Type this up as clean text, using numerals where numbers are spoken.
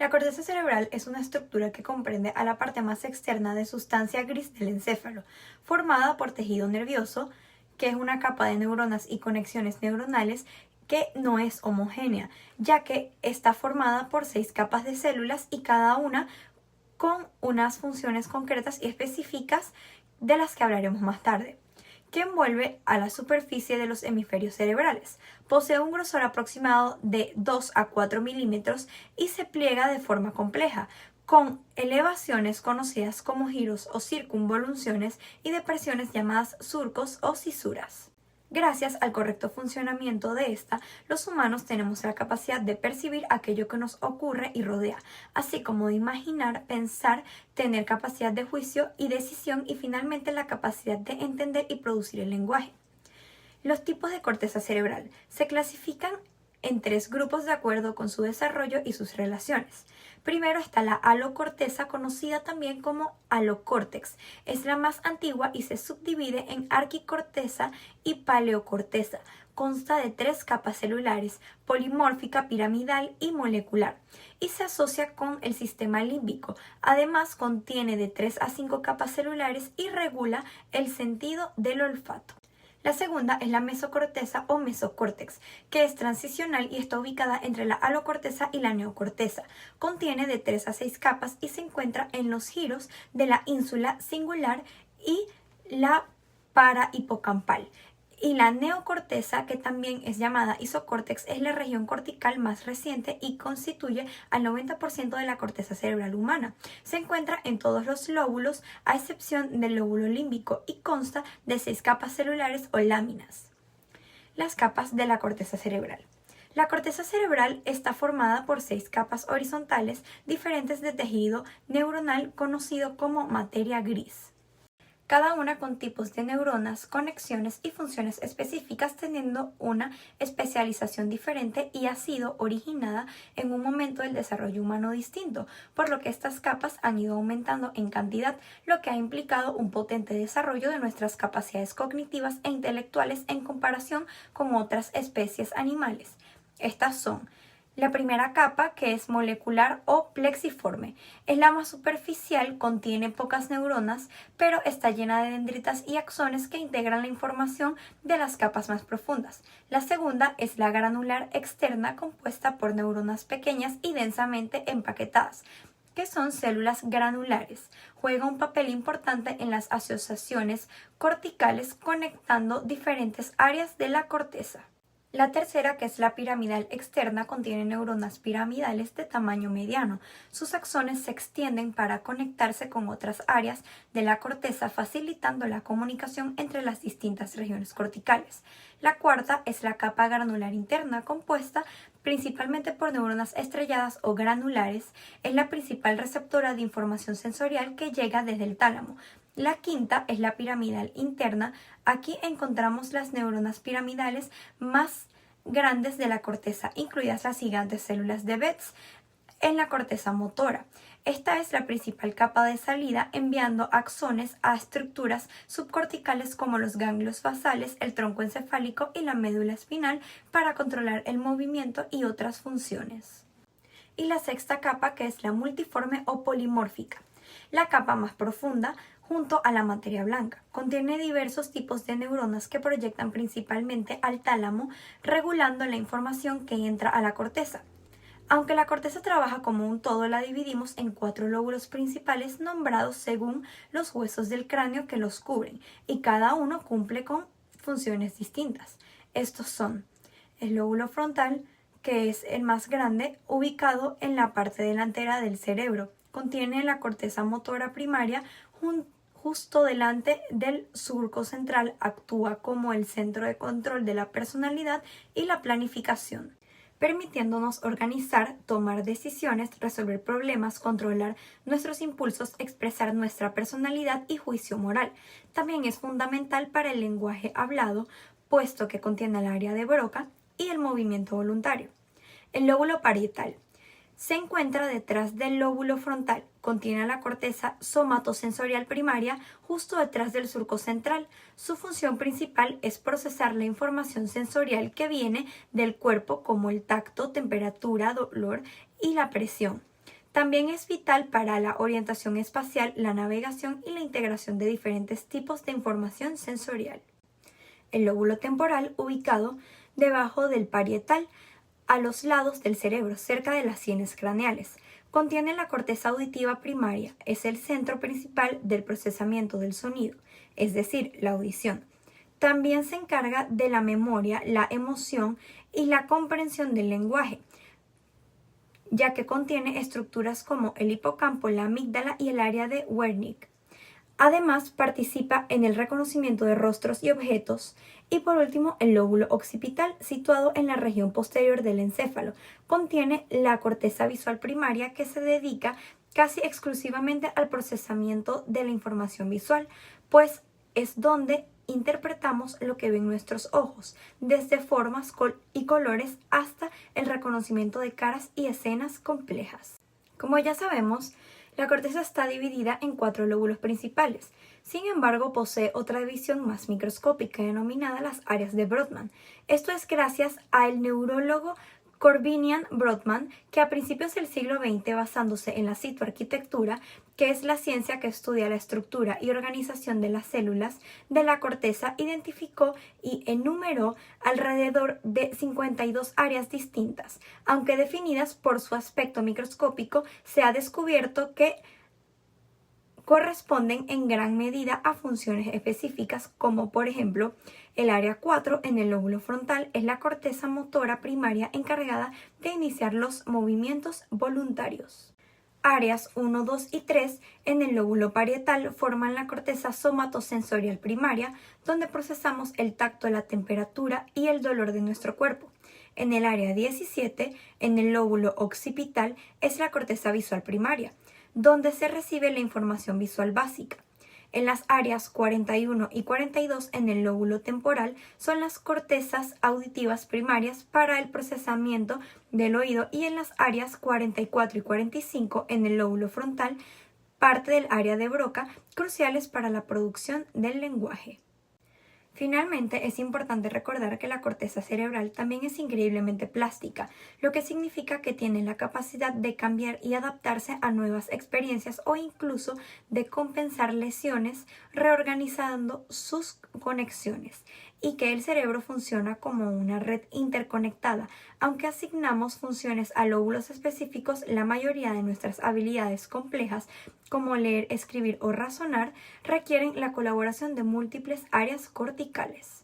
La corteza cerebral es una estructura que comprende a la parte más externa de sustancia gris del encéfalo, formada por tejido nervioso, que es una capa de neuronas y conexiones neuronales que no es homogénea, ya que está formada por 6 capas de células y cada una con unas funciones concretas y específicas de las que hablaremos más tarde, que envuelve a la superficie de los hemisferios cerebrales. Posee un grosor aproximado de 2 a 4 milímetros y se pliega de forma compleja, con elevaciones conocidas como giros o circunvoluciones y depresiones llamadas surcos o cisuras. Gracias al correcto funcionamiento de esta, los humanos tenemos la capacidad de percibir aquello que nos ocurre y rodea, así como de imaginar, pensar, tener capacidad de juicio y decisión y finalmente la capacidad de entender y producir el lenguaje. Los tipos de corteza cerebral se clasifican en 3 grupos de acuerdo con su desarrollo y sus relaciones. Primero está la alocorteza, conocida también como alocórtex. Es la más antigua y se subdivide en arquicorteza y paleocorteza. Consta de 3 capas celulares, polimórfica, piramidal y molecular, y se asocia con el sistema límbico. Además, contiene de 3 a 5 capas celulares y regula el sentido del olfato. La segunda es la mesocorteza o mesocórtex, que es transicional y está ubicada entre la alocorteza y la neocorteza. Contiene de 3 a 6 capas y se encuentra en los giros de la ínsula singular y la parahipocampal. Y la neocorteza, que también es llamada isocórtex, es la región cortical más reciente y constituye al 90% de la corteza cerebral humana. Se encuentra en todos los lóbulos, a excepción del lóbulo límbico, y consta de 6 capas celulares o láminas. Las capas de la corteza cerebral. La corteza cerebral está formada por 6 capas horizontales diferentes de tejido neuronal conocido como materia gris, cada una con tipos de neuronas, conexiones y funciones específicas, teniendo una especialización diferente y ha sido originada en un momento del desarrollo humano distinto, por lo que estas capas han ido aumentando en cantidad, lo que ha implicado un potente desarrollo de nuestras capacidades cognitivas e intelectuales en comparación con otras especies animales. Estas son: la primera capa, que es molecular o plexiforme, es la más superficial, contiene pocas neuronas, pero está llena de dendritas y axones que integran la información de las capas más profundas. La segunda es la granular externa, compuesta por neuronas pequeñas y densamente empaquetadas, que son células granulares. Juega un papel importante en las asociaciones corticales, conectando diferentes áreas de la corteza. La tercera, que es la piramidal externa, contiene neuronas piramidales de tamaño mediano. Sus axones se extienden para conectarse con otras áreas de la corteza, facilitando la comunicación entre las distintas regiones corticales. La cuarta es la capa granular interna, compuesta principalmente por neuronas estrelladas o granulares. Es la principal receptora de información sensorial que llega desde el tálamo. La quinta es la piramidal interna. Aquí encontramos las neuronas piramidales más grandes de la corteza, incluidas las gigantes células de Betz en la corteza motora. Esta es la principal capa de salida, enviando axones a estructuras subcorticales como los ganglios basales, el tronco encefálico y la médula espinal para controlar el movimiento y otras funciones. Y la sexta capa, que es la multiforme o polimórfica, la capa más profunda junto a la materia blanca. Contiene diversos tipos de neuronas que proyectan principalmente al tálamo, regulando la información que entra a la corteza. Aunque la corteza trabaja como un todo, la dividimos en 4 lóbulos principales nombrados según los huesos del cráneo que los cubren, y cada uno cumple con funciones distintas. Estos son el lóbulo frontal, que es el más grande, ubicado en la parte delantera del cerebro. Contiene la corteza motora primaria justo delante del surco central, actúa como el centro de control de la personalidad y la planificación, permitiéndonos organizar, tomar decisiones, resolver problemas, controlar nuestros impulsos, expresar nuestra personalidad y juicio moral. También es fundamental para el lenguaje hablado, puesto que contiene el área de Broca y el movimiento voluntario. El lóbulo parietal se encuentra detrás del lóbulo frontal. Contiene la corteza somatosensorial primaria justo detrás del surco central. Su función principal es procesar la información sensorial que viene del cuerpo, como el tacto, temperatura, dolor y la presión. También es vital para la orientación espacial, la navegación y la integración de diferentes tipos de información sensorial. El lóbulo temporal, ubicado debajo del parietal, a los lados del cerebro, cerca de las sienes craneales, contiene la corteza auditiva primaria, es el centro principal del procesamiento del sonido, es decir, la audición. También se encarga de la memoria, la emoción y la comprensión del lenguaje, ya que contiene estructuras como el hipocampo, la amígdala y el área de Wernicke. Además, participa en el reconocimiento de rostros y objetos. Y por último, el lóbulo occipital, situado en la región posterior del encéfalo, contiene la corteza visual primaria que se dedica casi exclusivamente al procesamiento de la información visual, pues es donde interpretamos lo que ven nuestros ojos, desde formas y colores hasta el reconocimiento de caras y escenas complejas. Como ya sabemos, la corteza está dividida en 4 lóbulos principales. Sin embargo, posee otra división más microscópica denominada las áreas de Brodmann. Esto es gracias al neurólogo Corbinian Brodmann, que a principios del siglo XX, basándose en la citoarquitectura, que es la ciencia que estudia la estructura y organización de las células de la corteza, identificó y enumeró alrededor de 52 áreas distintas. Aunque definidas por su aspecto microscópico, se ha descubierto que corresponden en gran medida a funciones específicas, como por ejemplo el área 4 en el lóbulo frontal es la corteza motora primaria encargada de iniciar los movimientos voluntarios. Áreas 1, 2 y 3 en el lóbulo parietal forman la corteza somatosensorial primaria, donde procesamos el tacto, la temperatura y el dolor de nuestro cuerpo. En el área 17, en el lóbulo occipital, es la corteza visual primaria, donde se recibe la información visual básica. En las áreas 41 y 42 en el lóbulo temporal son las cortezas auditivas primarias para el procesamiento del oído, y en las áreas 44 y 45 en el lóbulo frontal, parte del área de Broca, cruciales para la producción del lenguaje. Finalmente, es importante recordar que la corteza cerebral también es increíblemente plástica, lo que significa que tiene la capacidad de cambiar y adaptarse a nuevas experiencias o incluso de compensar lesiones reorganizando sus conexiones, y que el cerebro funciona como una red interconectada. Aunque asignamos funciones a lóbulos específicos, la mayoría de nuestras habilidades complejas, como leer, escribir o razonar, requieren la colaboración de múltiples áreas corticales.